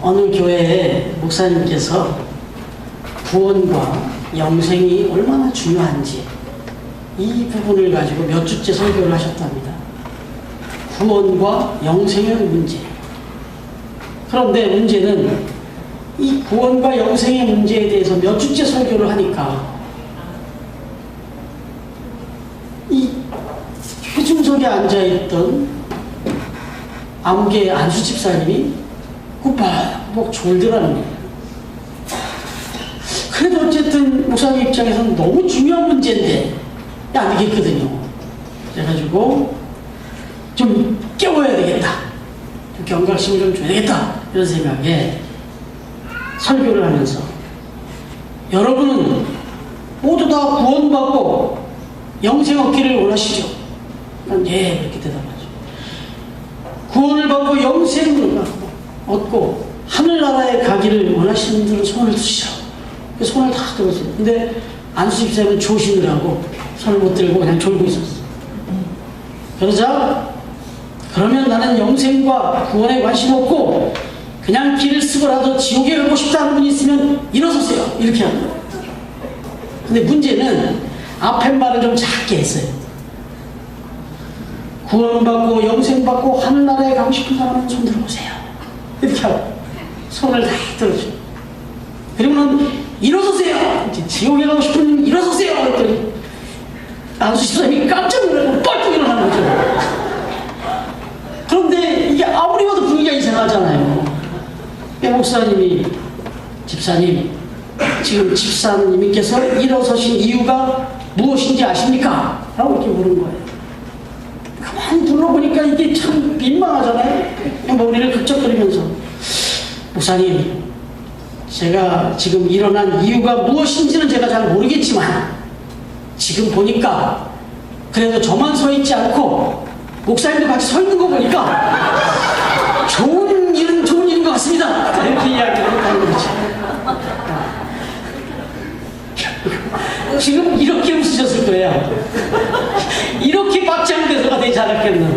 어느 교회의 목사님께서 구원과 영생이 얼마나 중요한지 이 부분을 가지고 몇 주째 설교를 하셨답니다. 구원과 영생의 문제. 그런데 문제는 이 구원과 영생의 문제에 대해서 몇 주째 설교를 하니까 이 회중석에 앉아있던 암계 안수 집사님이 꾸벅꾸벅 졸더라는 거예요. 그래도 어쨌든 목사님 입장에서는 너무 중요한 문제인데 안 되겠거든요. 그래가지고 좀 깨워야 되겠다. 좀 경각심을 좀 줘야 되겠다. 이런 생각에 설교를 하면서 여러분은 모두 다 구원받고 영생 얻기를 원하시죠? 예, 그렇게 대답하죠. 구원을 받고 영생을 얻고 하늘나라에 가기를 원하시는 분들은 손을 드시죠. 손을 다 들었어요. 근데 안수 집사님은 조심을 하고 손을 못 들고 그냥 졸고 있었어. 그러자 그러면 나는 영생과 구원에 관심 없고 그냥 길을 쓰고라도 지옥에 가고 싶다는 분이 있으면 일어서세요. 이렇게 하는 거예요. 근데 문제는 앞에 말을 좀 작게 했어요. 구원받고 영생받고 하늘나라에 가고 싶은 사람은 손 들어보세요. 이렇게 하고 손을 다 들어줘. 그리고는 일어서세요. 이제 지옥에 가고 싶은 분 일어서세요. 그랬더니 안수 집사님이 깜짝 놀라고 뻘떡 일어나는 거죠. 그런데 이게 아무리 봐도 분위기가 이상하잖아요. 목사님이 집사님 지금 집사님께서 일어서신 이유가 무엇인지 아십니까? 라고 이렇게 물은 거예요. 가만히 둘러보니까 이게 참 민망하잖아요. 머리를 극적거리면서 목사님 제가 지금 일어난 이유가 무엇인지는 제가 잘 모르겠지만 지금 보니까 그래도 저만 서 있지 않고 목사님도 같이 서 있는 거 보니까 좋은 일은 좋은 일인 것 같습니다. 이렇게 이야기를 했다는 거죠. 지금 이렇게 웃으셨을 거예요. 이렇게 박장대소가 되지 않았겠나.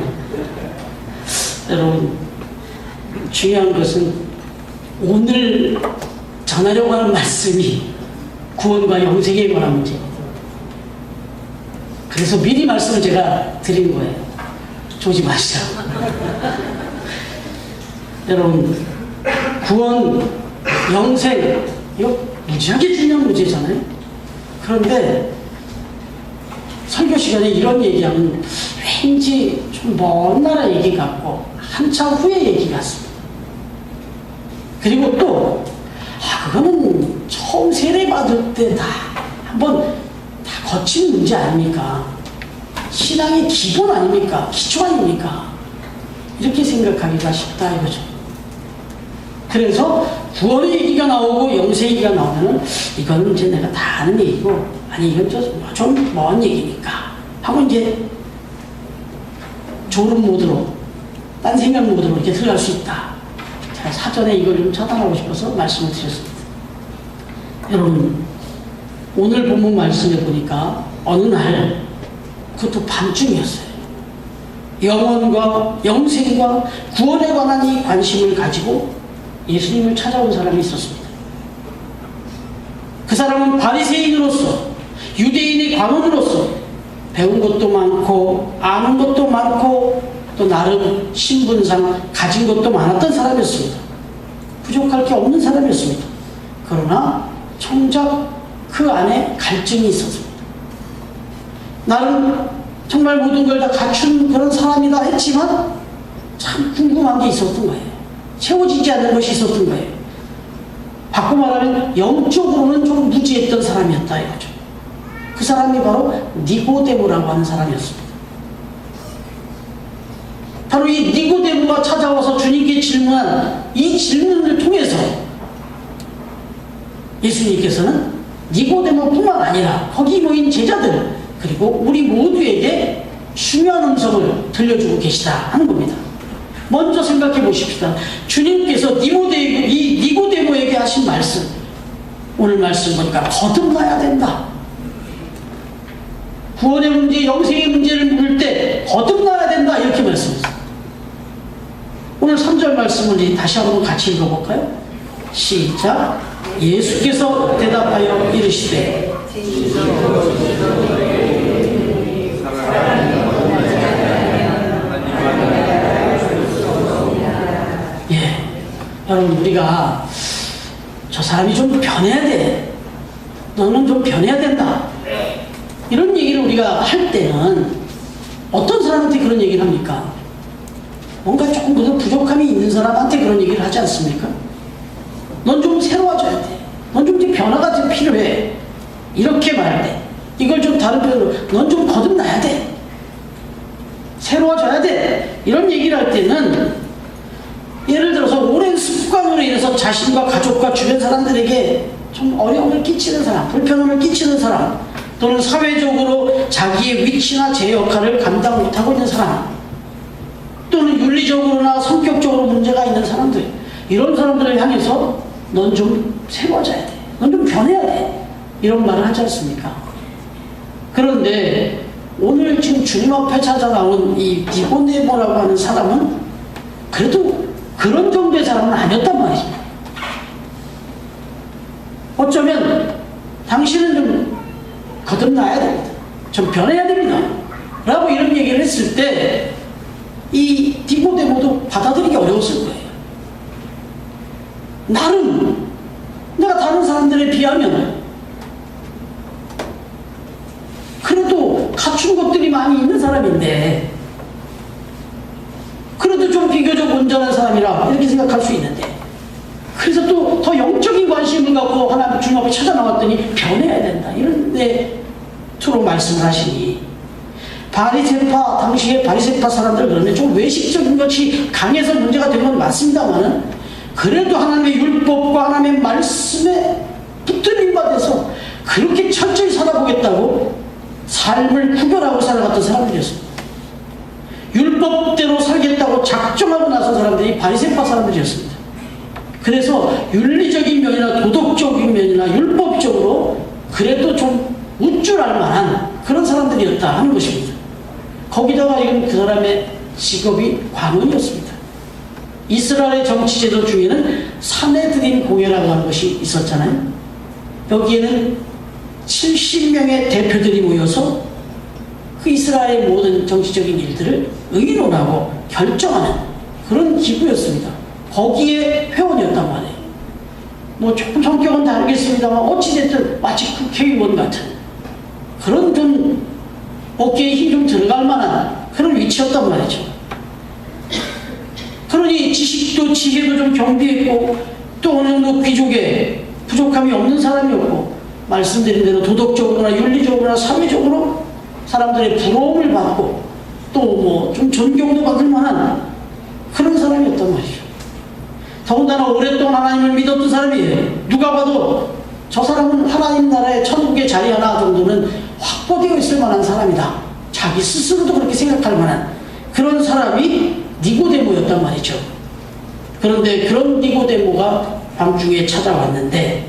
여러분 중요한 것은 오늘 전하려고 하는 말씀이 구원과 영생에 관한 문제입니다. 그래서 미리 말씀을 제가 드린 거예요. 조지 마시라고. 여러분 구원, 영생 이거 무지하게 중요한 문제잖아요. 그런데 설교 시간에 이런 얘기하면 왠지 좀 먼 나라 얘기 같고 한참 후의 얘기 같습니다. 그리고 또 그거는 처음 세례받을 때 다 한번 다 거친 문제 아닙니까? 신앙의 기본 아닙니까? 기초 아닙니까? 이렇게 생각하기가 쉽다 이거죠. 그래서 구원의 얘기가 나오고 영생 얘기가 나오면 이거는 이제 내가 다 아는 얘기고 아니 이건 좀 먼 얘기니까 하고 이제 졸음 모드로 딴 생각 모드로 이렇게 들어갈 수 있다. 제가 사전에 이걸 좀 차단하고 싶어서 말씀을 드렸습니다. 여러분 오늘 본문 말씀에 보니까 어느 날 그것도 밤중이었어요. 영원과 영생과 구원에 관한 이 관심을 가지고 예수님을 찾아온 사람이 있었습니다. 그 사람은 바리새인으로서 유대인의 관원으로서 배운 것도 많고 아는 것도 많고 또 나름 신분상 가진 것도 많았던 사람이었습니다. 부족할 게 없는 사람이었습니다. 그러나 정작 그 안에 갈증이 있었습니다. 나름 정말 모든 걸 다 갖춘 그런 사람이다 했지만 참 궁금한 게 있었던 거예요. 채워지지 않는 것이 있었던 거예요. 바꿔 말하면 영적으로는 좀 무지했던 사람이었다 이거죠. 그 사람이 바로 니고데모라고 하는 사람이었습니다. 바로 이 니고데모가 찾아와서 주님께 질문한 이 질문을 통해서 예수님께서는 니고데모뿐만 아니라 거기 모인 제자들 그리고 우리 모두에게 중요한 음성을 들려주고 계시다 하는 겁니다. 먼저 생각해 보십시다. 주님께서 이 니고데모에게 하신 말씀, 오늘 말씀 보니까 거듭나야 된다. 구원의 문제, 영생의 문제를 물을 때 거듭나야 된다 이렇게 말씀했어요. 오늘 3절 말씀을 다시 한번 같이 읽어볼까요? 시작. 예수께서 대답하여 이르시되 예, 여러분 우리가 저 사람이 좀 변해야 돼, 너는 좀 변해야 된다, 이런 얘기를 우리가 할 때는 어떤 사람한테 그런 얘기를 합니까? 뭔가 조금 그래도 부족함이 있는 사람한테 그런 얘기를 하지 않습니까? 넌 좀 새로워져야 돼, 넌 좀 변화가 좀 필요해, 이렇게 말할 때, 이걸 좀 다른 표현으로 넌 좀 거듭나야 돼, 새로워져야 돼, 이런 얘기를 할 때는 예를 들어서 오랜 습관으로 인해서 자신과 가족과 주변 사람들에게 좀 어려움을 끼치는 사람, 불편함을 끼치는 사람, 또는 사회적으로 자기의 위치나 제 역할을 감당 못하고 있는 사람, 또는 윤리적으로나 성격적으로 문제가 있는 사람들, 이런 사람들을 향해서 넌 좀 새로워져야 돼, 넌 좀 변해야 돼, 이런 말을 하지 않습니까? 그런데 오늘 지금 주님 앞에 찾아 나온 이 니고데모라고 하는 사람은 그래도 그런 정도의 사람은 아니었단 말이죠. 어쩌면 당신은 좀 거듭나야 됩니다, 좀 변해야 됩니다 라고 이런 얘기를 했을 때 이 니고데모도 받아들이기 어려웠을 거예요. 나름 내가 다른 사람들에 비하면 그래도 갖춘 것들이 많이 있는 사람인데, 그래도 좀 비교적 온전한 사람이라 이렇게 생각할 수 있는데, 그래서 또 더 영적인 관심을 갖고 하나님 주님 앞에 찾아 나왔더니 변해야 된다, 이런 투로 말씀을 하시니, 바리새파, 당시의 바리새파 사람들 그러면 좀 외식적인 것이 강해서 문제가 된 건 맞습니다만은, 그래도 하나님의 율법과 하나님의 말씀에 붙들림 받아서 그렇게 철저히 살아보겠다고 삶을 구별하고 살아갔던 사람들이었습니다. 율법대로 살겠다고 작정하고 나선 사람들이 바리새파 사람들이었습니다. 그래서 윤리적인 면이나 도덕적인 면이나 율법적으로 그래도 좀 우쭐할 만한 그런 사람들이었다 하는 것입니다. 거기다가 이건 그 사람의 직업이 관원이었습니다. 이스라엘의 정치제도 중에는 사내드린 공회라고 하는 것이 있었잖아요. 여기에는 70명의 대표들이 모여서 그 이스라엘의 모든 정치적인 일들을 의논하고 결정하는 그런 기구였습니다. 거기에 회원이었단 말이에요. 뭐 조금 성격은 다르겠습니다만 어찌됐든 마치 국회의원 같은 그런 좀 어깨에 힘 좀 들어갈 만한 그런 위치였단 말이죠. 그러니 지식도 지혜도 좀 겸비했고, 또 어느 정도 귀족에 부족함이 없는 사람이었고, 말씀드린 대로 도덕적으로나 윤리적으로나 사회적으로 사람들의 부러움을 받고 또 뭐 좀 존경도 받을 만한 그런 사람이었단 말이죠. 더군다나 오랫동안 하나님을 믿었던 사람이에요. 누가 봐도 저 사람은 하나님 나라의 천국의 자리 하나 정도는 확보되어 있을 만한 사람이다, 자기 스스로도 그렇게 생각할 만한 그런 사람이 니고데모였단 말이죠. 그런데 그런 니고데모가 밤중에 찾아왔는데,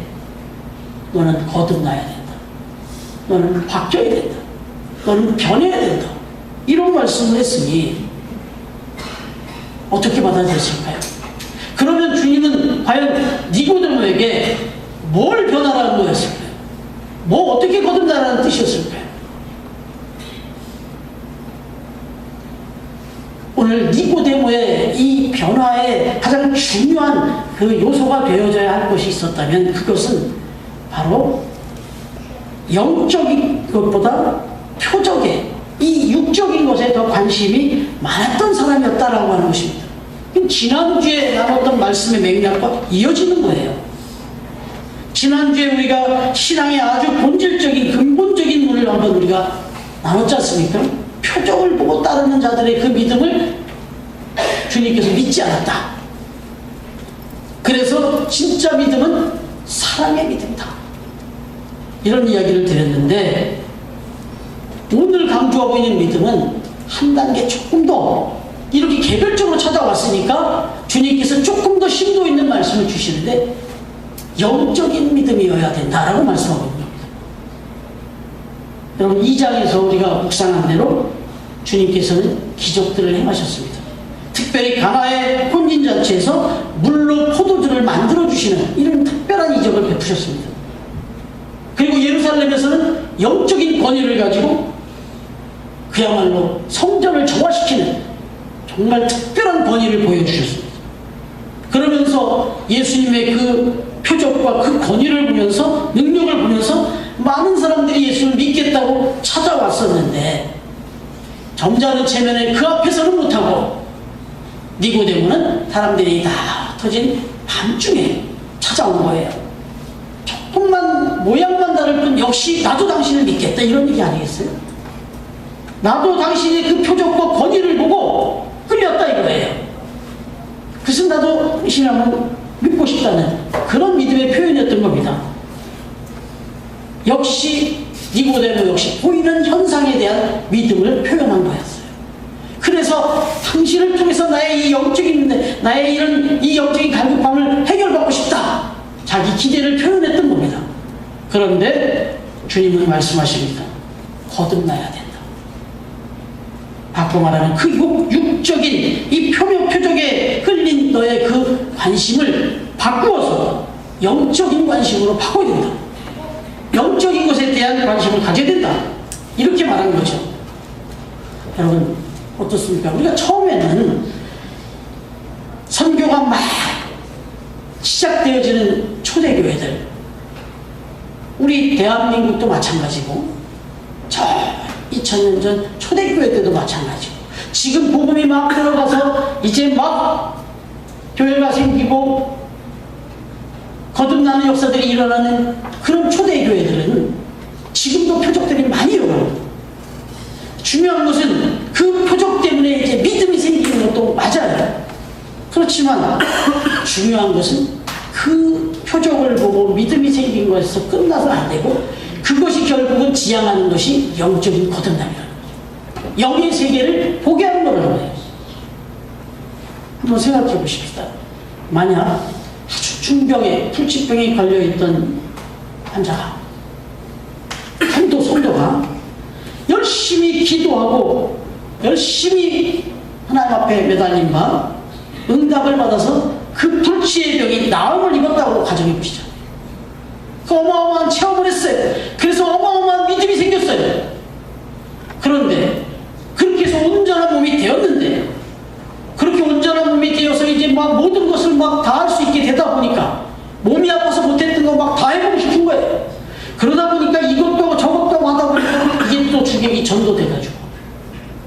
너는 거듭나야 된다, 너는 바뀌어야 된다, 너는 변해야 된다, 이런 말씀을 했으니 어떻게 받아들였을까요? 그러면 주님은 과연 니고데모에게 뭘 변화라는 거였을까요? 뭐 어떻게 거듭나라는 뜻이었을까요? 오늘 니고데모의 이 변화의 가장 중요한 그 요소가 되어져야 할 것이 있었다면 그것은 바로 영적인 것보다 표적에, 이 육적인 것에 더 관심이 많았던 사람이었다라고 하는 것입니다. 지난주에 나눴던 말씀의 맥락과 이어지는 거예요. 지난주에 우리가 신앙의 아주 본질적인 근본적인 문을 한번 우리가 나눴지 않습니까? 표적을 보고 따르는 자들의 그 믿음을 주님께서 믿지 않았다. 그래서 진짜 믿음은 사랑의 믿음이다, 이런 이야기를 드렸는데, 오늘 강조하고 있는 믿음은 한 단계 조금 더 이렇게 개별적으로 찾아왔으니까 주님께서 조금 더 심도 있는 말씀을 주시는데, 영적인 믿음이어야 된다라고 말씀하고 있는 겁니다. 여러분, 2장에서 우리가 묵상한 대로 주님께서는 기적들을 행하셨습니다. 특별히 가나의 혼인잔치에서 물로 포도주를 만들어주시는 이런 특별한 이적을 베푸셨습니다. 그리고 예루살렘에서는 영적인 권위를 가지고 그야말로 성전을 정화시키는 정말 특별한 권위를 보여주셨습니다. 그러면서 예수님의 그 표적과 그 권위를 보면서, 능력을 보면서 많은 사람들이 예수를 믿겠다고 찾아왔었는데, 점잖은 체면에 그 앞에서는 못하고 니고데모는 사람들이 다 흩어진 밤중에 찾아온 거예요. 조금만 모양만 다를 뿐 역시 나도 당신을 믿겠다, 이런 얘기 아니겠어요? 나도 당신의 그 표적과 권위를 보고 끌렸다 이거예요. 그래서 나도 당신을 한번 믿고 싶다는 그런 믿음의 표현이었던 겁니다. 역시 니고데모 역시 보이는 현상에 대한 믿음을 표현한 거였어요. 그래서 당신을 통해서 나의 이 영적인, 나의 이 영적인 갈급함을 해결받고 싶다, 자기 기대를 표현했던 겁니다. 그런데 주님은 말씀하십니다. 거듭나야 된다. 바꿔 말하면 그 육적인 이 표적에 흘린 너의 그 관심을 바꾸어서 영적인 관심으로 바꿔야 된다. 영적인 것에 대한 관심을 가져야 된다. 이렇게 말한 거죠. 여러분 어떻습니까? 우리가 처음에는 선교가 막 시작되어지는 초대교회들, 우리 대한민국도 마찬가지고 저 2000년 전 초대교회 때도 마찬가지고, 지금 복음이 막 들어가서 이제 막 교회가 생기고 거듭나는 역사들이 일어나는 그런 초대교회들은 지금도 표적들이 많이 일어납니다. 중요한 것은 그 표적 때문에 이제 믿음이 생기는 것도 맞아요. 그렇지만 중요한 것은 그 표적을 보고 믿음이 생긴 것에서 끝나서 안 되고, 그것이 결국은 지향하는 것이 영적인 거듭남이라는 거죠. 영의 세계를 보게 하는 거라는 거예요. 한번 생각해 보십시다. 만약 아주 중병에, 불치병에 걸려있던 환자가, 성도가 열심히 기도하고 열심히 하나님 앞에 매달린 바 응답을 받아서 그 불치의 병이 나음을 입었다고 가정해 보시죠. 그 어마어마한 체험을 했어요. 그래서 어마어마한 믿음이 생겼어요. 그런데 그렇게 해서 온전한 몸이 되었는데, 그렇게 온전한 몸이 되어서 이제 막 모든 것을 막 다 할 수 있게 되다 보니까 몸이 아파서 못했던 거 막 다 해보고 싶은 거예요. 그러다 보니까 이것도 저것도 하다 보니까 이게 또 주객이 전도돼가지고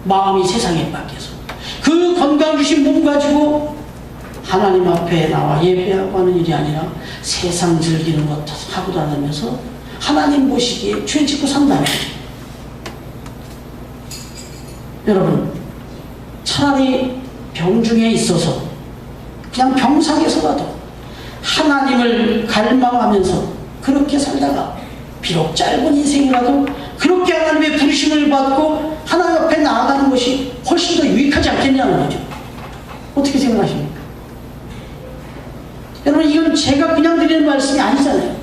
마음이 세상에 바뀌어서 그 건강 주신 몸 가지고 하나님 앞에 나와 예배하고 하는 일이 아니라 세상 즐기는 것 하고 다니면서 하나님 보시기에 죄 짓고 산다면, 여러분 차라리 병중에 있어서 그냥 병상에서라도 하나님을 갈망하면서 그렇게 살다가 비록 짧은 인생이라도 그렇게 하나님의 부르심을 받고 하나님 앞에 나아가는 것이 훨씬 더 유익하지 않겠냐는 거죠. 어떻게 생각하십니까? 여러분 이건 제가 그냥 드리는 말씀이 아니잖아요.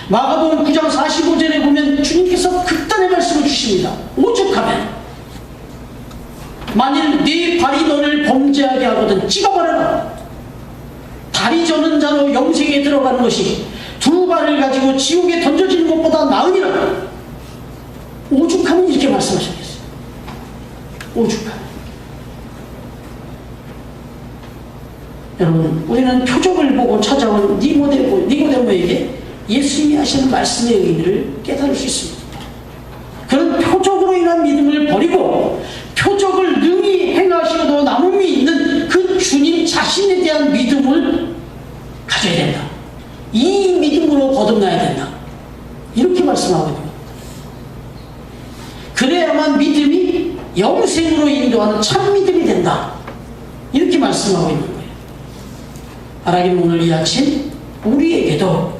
마가복음 9장 45절에 보면 주님께서 극단의 말씀을 주십니다. 오죽하면 만일 네 발이 너를 범죄하게 하거든 찍어버려라. 다리 저는 자로 영생에 들어가는 것이 두 발을 가지고 지옥에 던져지는 것보다 나으니라. 오죽하면 이렇게 말씀하셨겠어요. 오죽하면. 여러분 우리는 표적을 보고 찾아온 니고데모에게 예수님이 하시는 말씀의 의미를 깨달을 수 있습니다. 그런 표적으로 인한 믿음을 버리고 표적을 능히 행하시고도 남음이 있는 그 주님 자신에 대한 믿음을 가져야 된다. 이 믿음으로 거듭나야 된다. 이렇게 말씀하고 있는 겁니다. 그래야만 믿음이 영생으로 인도하는 참 믿음이 된다. 이렇게 말씀하고 있는 거예요. 하나님 오늘 이 아침 우리에게도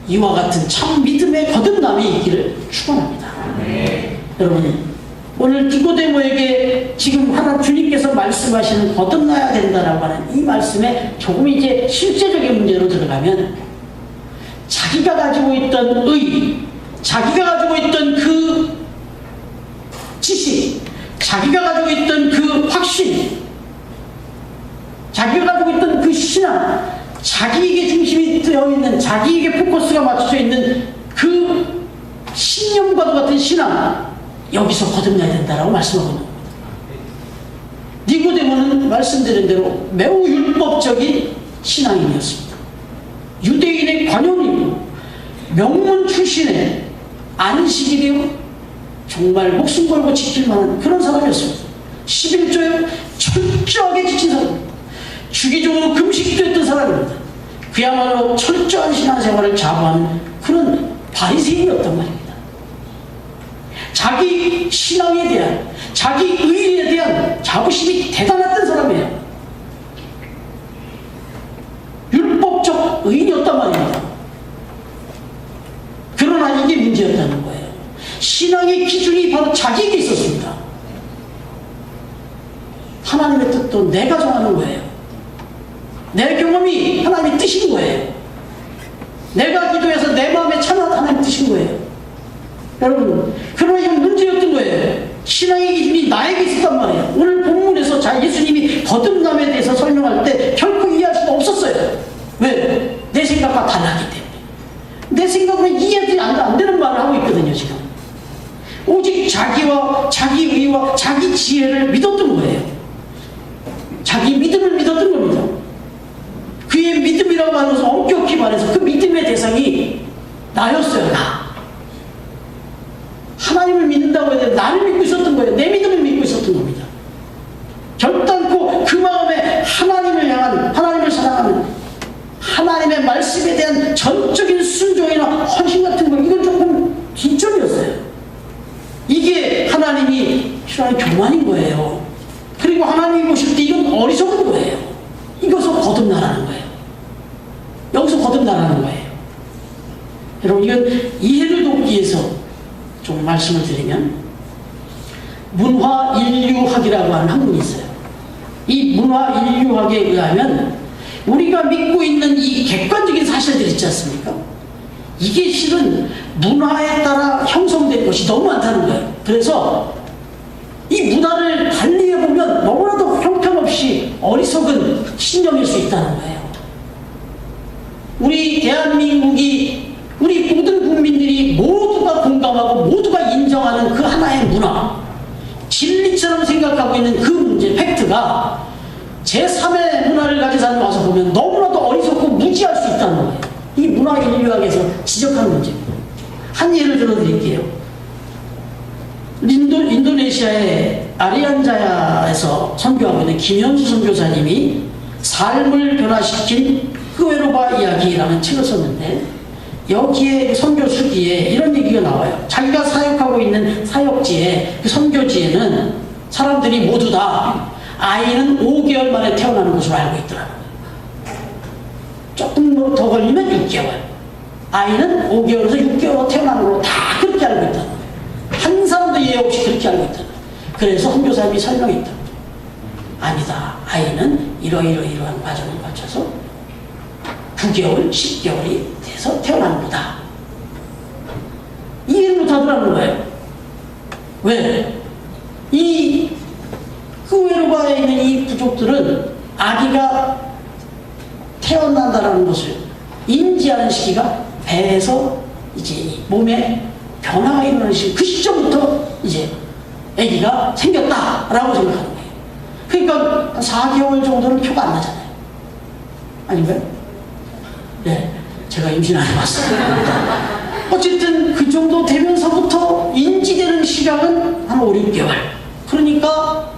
이와 같은 참 믿음의 거듭남이 있기를 축원합니다. 여러분 오늘 니고데모에게 지금 하나 주님께서 말씀하시는 거듭나야 된다라고 하는 이 말씀에 조금 이제 실제적인 문제로 들어가면, 자기가 가지고 있던 의, 자기가 가지고 있던 그 지식, 자기가 가지고 있던 그 확신, 자기가 가지고 있던 그 신앙, 자기에게 중심이 되어 있는, 자기에게 포커스가 맞춰져 있는 그 신념과도 같은 신앙, 여기서 거듭나야 된다라고 말씀하고 있는 겁니다. 니고데모는 말씀드린 대로 매우 율법적인 신앙인이었습니다. 유대인의 관원이고 명문 출신의 안식일이요 정말 목숨 걸고 지킬 만한 그런 사람이었습니다. 11조에 철저하게 지킨 사람입니다. 주기적으로 금식도 했던 사람입니다. 그야말로 철저한 신앙생활을 자부하는 그런 바리새인이었단 말입니다. 자기 신앙에 대한, 자기 의리에 대한 자부심이 대단했던 사람이에요. 율법적 의인이었단 말입니다. 그러나 이게 문제였다는 거예요. 신앙의 기준이 바로 자기에게 있었습니다. 하나님의 뜻도 내가 정하는 거예요. 내 경험이 하나님의 뜻인 거예요. 내가 기도해서 내 마음에 참아 하나님의 뜻인 거예요. 여러분, 그러나 이건 문제였던 거예요. 신앙의 기준이 나에게 있었단 말이에요. 오늘 본문에서 예수님이 거듭남에 대해서 설명할 때 결코 이해할 수가 없었어요. 왜? 내 생각과 달랐기 때문에. 내 생각으로 이해가 안 되는 말을 하고 있거든요, 지금. 오직 자기와 자기 의와 자기 지혜를 믿었던 거예요. 자기 믿음을 믿었던 겁니다. 그의 믿음이라고 하는 것은 엄격히 말해서 그 믿음의 대상이 나였어요, 나. 하나님을 믿는다고 해야 돼. 나를 믿고 있었던 거예요. 내 믿음을 믿고 있었던 겁니다. 결단코 그 마음에 하나님을 향한, 하나님을 사랑하는 하나님의 말씀에 대한 전적인 순종이나 헌신 같은 거, 이건 조금 빈점이었어요. 이게 하나님이 필요한 교만인 거예요. 그리고 하나님이 보실 때 이건 어리석은 거예요. 이것을 거듭나라는 거예요. 여기서 거듭나라는 거예요. 여러분, 이건 이해를 돕기 위해서 좀 말씀을 드리면, 문화인류학이라고 하는 학문이 있어요. 이 문화인류학에 의하면 우리가 믿고 있는 이 객관적인 사실들 있지 않습니까? 이게 실은 문화에 따라 형성된 것이 너무 많다는 거예요. 그래서 이 문화를 달리해보면 너무나도 형편없이 어리석은 신념일 수 있다는 거예요. 우리 대한민국이, 우리 모든 국민들이 모두가 공감하고 모두가 인정하는 그 하나의 문화, 진리처럼 생각하고 있는 그 문제, 팩트가 제3의 문화를 가진 사람이 와서 보면 너무나도 어리석고 무지할 수 있다는 거예요. 이 문화인류학에서 지적하는 문제입니다. 한 예를 들어드릴게요. 인도네시아의 아리안자야에서 선교하고 있는 김현수 선교사님이 삶을 변화시킨 흐웨로바 이야기라는 책을 썼는데, 여기에 선교 수기에 이런 얘기가 나와요. 자기가 사역하고 있는 사역지에, 그 선교지에는 사람들이 모두 다 아이는 5개월 만에 태어나는 것으로 알고 있더라고요. 조금 더 걸리면 6개월. 아이는 5개월에서 6개월로 태어나는 걸로 다 그렇게 알고 있다는 거예요. 한 사람도 이해 없이 그렇게 알고 있다는 거예요. 그래서 선교사님이 설명했다는 거예요. 아니다. 아이는 이러이러이러한 과정을 거쳐서 9개월, 10개월이 돼서 태어나는 거다. 이해를 못하더라는 거예요. 왜? 이 흐웨로바에 있는 이 부족들은 아기가 태어난다라는 것을 인지하는 시기가 배에서 이제 몸에 변화가 일어나는 시기, 그 시점부터 이제 아기가 생겼다라고 생각하는 거예요. 그러니까 한 4개월 정도는 표가 안 나잖아요. 아닌가요? 네, 제가 임신 안 해봤어요. 어쨌든 그 정도 되면서부터 인지되는 시간은 한 5, 6개월. 그러니까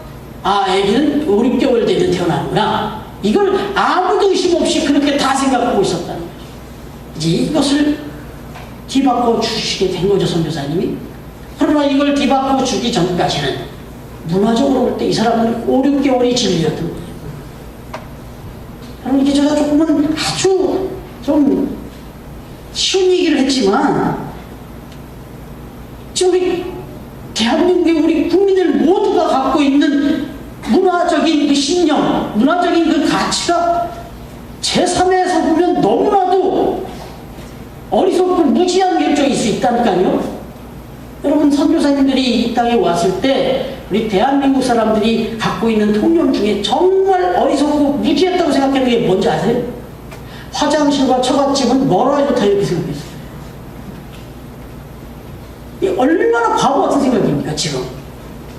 아기는 5, 6개월 되면 태어나는구나. 이걸 아무도 의심 없이 그렇게 다 생각하고 있었다는 거죠. 이제 이것을 뒤바꿔 주시게 된 거죠, 선교사님이. 그러나 이걸 뒤바꿔 주기 전까지는 문화적으로 볼 때 이 사람은 5, 6개월이 진리였던 거예요. 여러분, 이게 제가 조금은 아주 좀 쉬운 얘기를 했지만, 지금 대한민국의 우리 국민들 모두가 갖고 있는 문화적인 그 신념, 문화적인 그 가치가 제3에서 보면 너무나도 어리석고 무지한 결정일 수 있다니까요. 여러분, 선교사님들이 이 땅에 왔을 때 우리 대한민국 사람들이 갖고 있는 통념 중에 정말 어리석고 무지했다고 생각하는 게 뭔지 아세요? 화장실과 처갓집은 멀어야 좋다 이렇게 생각했어요. 이 얼마나 바보 같은 생각입니까 지금?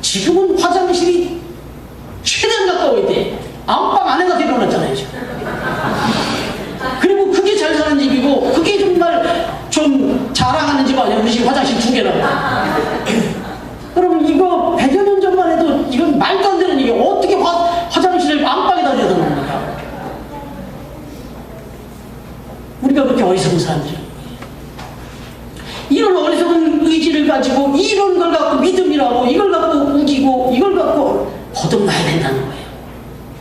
지금은 화장실이 최대한 가까워야 돼. 안방 안에가 데려놨잖아요 지금. 그리고 그게 잘 사는 집이고 그게 정말 좀 자랑하는 집 아니야. 우리 집 화장실 2개라고. 그럼 이거 100여 년 전만 해도 이건 말도 안 되는 얘기. 어떻게 화장실을 안방에다 대놓는 겁니까? 우리가 그렇게 어리석은 사람들이야. 이런 어리석은 의지를 가지고 이런 걸 갖고 믿음이라고 이걸 갖고 우기고 이걸 갖고 거듭나야 된다는 거예요.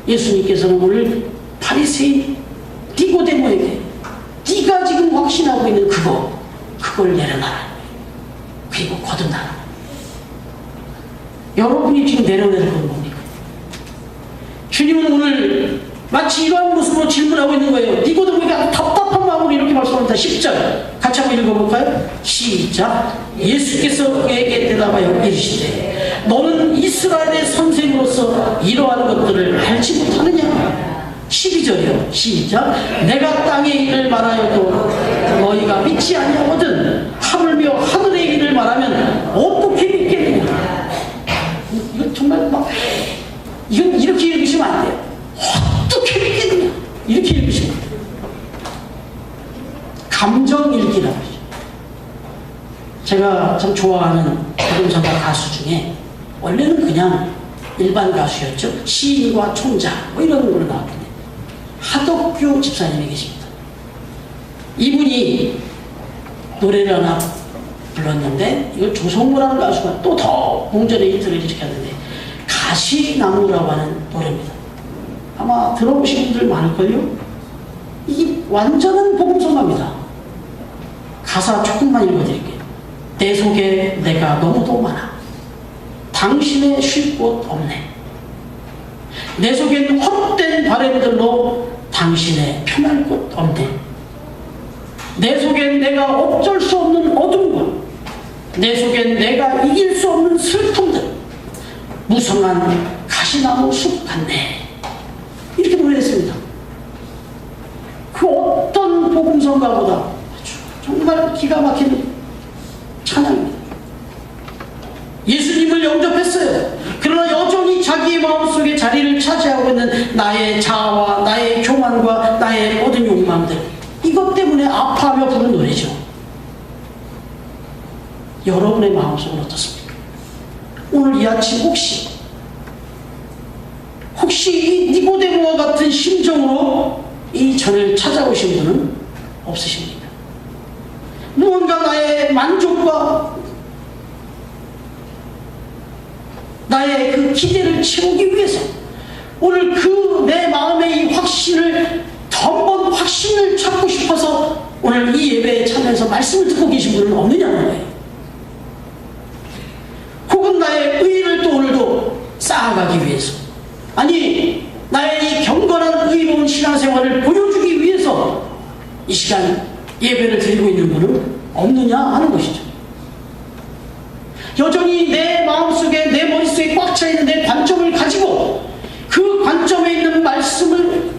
예수님께서는 오늘 바리새인 니고데모에게 네가 지금 확신하고 있는 그걸 내려놔라. 그리고 거듭나라. 여러분이 지금 내려내는 건 뭡니까? 주님은 오늘 마치 이러한 모습으로 질문하고 있는 거예요. 니고데모에게 답답한 마음으로 이렇게 말씀합니다. 10절 같이 한번 읽어볼까요? 시작. 예수께서 그에게 대답하여 이르시되 너는 이스라엘의 선생으로서 이러한 것들을 알지 못하느냐? 12절이요. 시작. 내가 땅의 일을 말하여도 너희가 믿지 아니하거든 하물며 하늘의 일을 말하면 어떻게 믿겠느냐? 이건 정말 막 이건 이렇게 읽으시면 안 돼요. 어떻게 믿겠느냐? 이렇게 읽으시면 안 돼요. 감정 읽기라고 하죠. 제가 참 좋아하는 복음서가 가수 중에 원래는 그냥 일반 가수였죠. 시인과 총자 뭐 이런 걸로 나왔는데 하덕규 집사님이 계십니다. 이분이 노래를 하나 불렀는데 이걸 조성모라는 가수가 또 더 공전의 히트를 일으켰는데 가시나무라고 하는 노래입니다. 아마 들어보신 분들 많을걸요? 이게 완전한 복음서입니다. 가사 조금만 읽어드릴게요. 내 속에 내가 너무도 많아 당신의 쉴 곳 없네. 내 속엔 헛된 바램들로 당신의 편할 곳 없네. 내 속엔 내가 어쩔 수 없는 어둠과 내 속엔 내가 이길 수 없는 슬픔들 무성한 가시나무 숲 같네. 이렇게 노래했습니다. 그 어떤 복음성가보다 정말 기가 막힌 찬양입니다. 예수님을 영접했어요. 그러나 여전히 자기의 마음속에 자리를 차지하고 있는 나의 자아와 나의 교만과 나의 모든 욕망들, 이것 때문에 아파하며 부른 노래죠. 여러분의 마음속은 어떻습니까? 오늘 이 아침 혹시 이 니고데모와 같은 심정으로 이 전을 찾아오신 분은 없으십니까? 무언가 나의 만족과 나의 그 기대를 채우기 위해서 오늘 그 내 마음의 이 확신을 더 확신을 찾고 싶어서 오늘 이 예배에 참여해서 말씀을 듣고 계신 분은 없느냐는 거예요. 혹은 나의 의의를 또 오늘도 쌓아가기 위해서, 아니 나의 이 경건한 의로운 신앙생활을 보여주기 위해서 이 시간 예배를 드리고 있는 분은 없느냐 하는 것이죠. 여전히 내 마음속에 내 머릿속에 꽉 차있는 내 관점을 가지고 그 관점에 있는 말씀을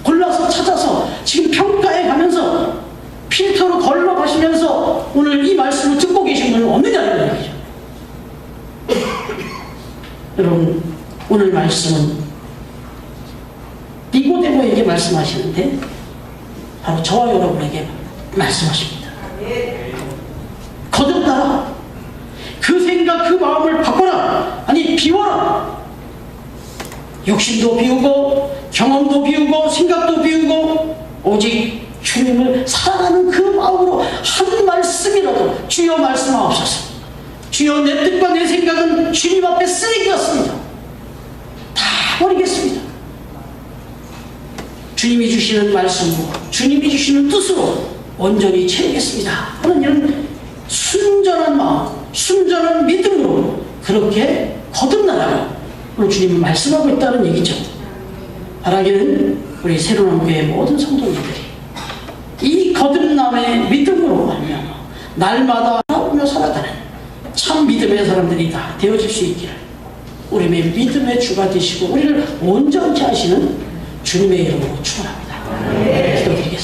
골라서 찾아서 지금 평가해 가면서 필터로 걸러 가시면서 오늘 이 말씀을 듣고 계신 분은 없느냐는 얘기죠. 여러분, 오늘 말씀은 니고데모에게 말씀하시는데 바로 저와 여러분에게 말씀하십니다. 거듭나라. 그 생각, 그 마음을 바꿔라. 아니, 비워라. 욕심도 비우고 경험도 비우고 생각도 비우고 오직 주님을 사랑하는 그 마음으로 한 말씀이라도 주여 말씀하옵소서. 주여 내 뜻과 내 생각은 주님 앞에 쓰레기 같습니다. 다 버리겠습니다. 주님이 주시는 말씀으로 주님이 주시는 뜻으로 온전히 채우겠습니다 하는 이런 순전한 마음, 순전한 믿음으로 그렇게 거듭나라고 오늘 주님은 말씀하고 있다는 얘기죠. 바라기는 우리 새로운교회 모든 성도님들이 이 거듭남의 믿음으로 말미암아 날마다 나오며 살아가는 참 믿음의 사람들이 다 되어질 수 있기를 우리 믿음의 주가 되시고 우리를 온전케 하시는 주님의 이름으로 축원합니다. 기도드리겠습니다.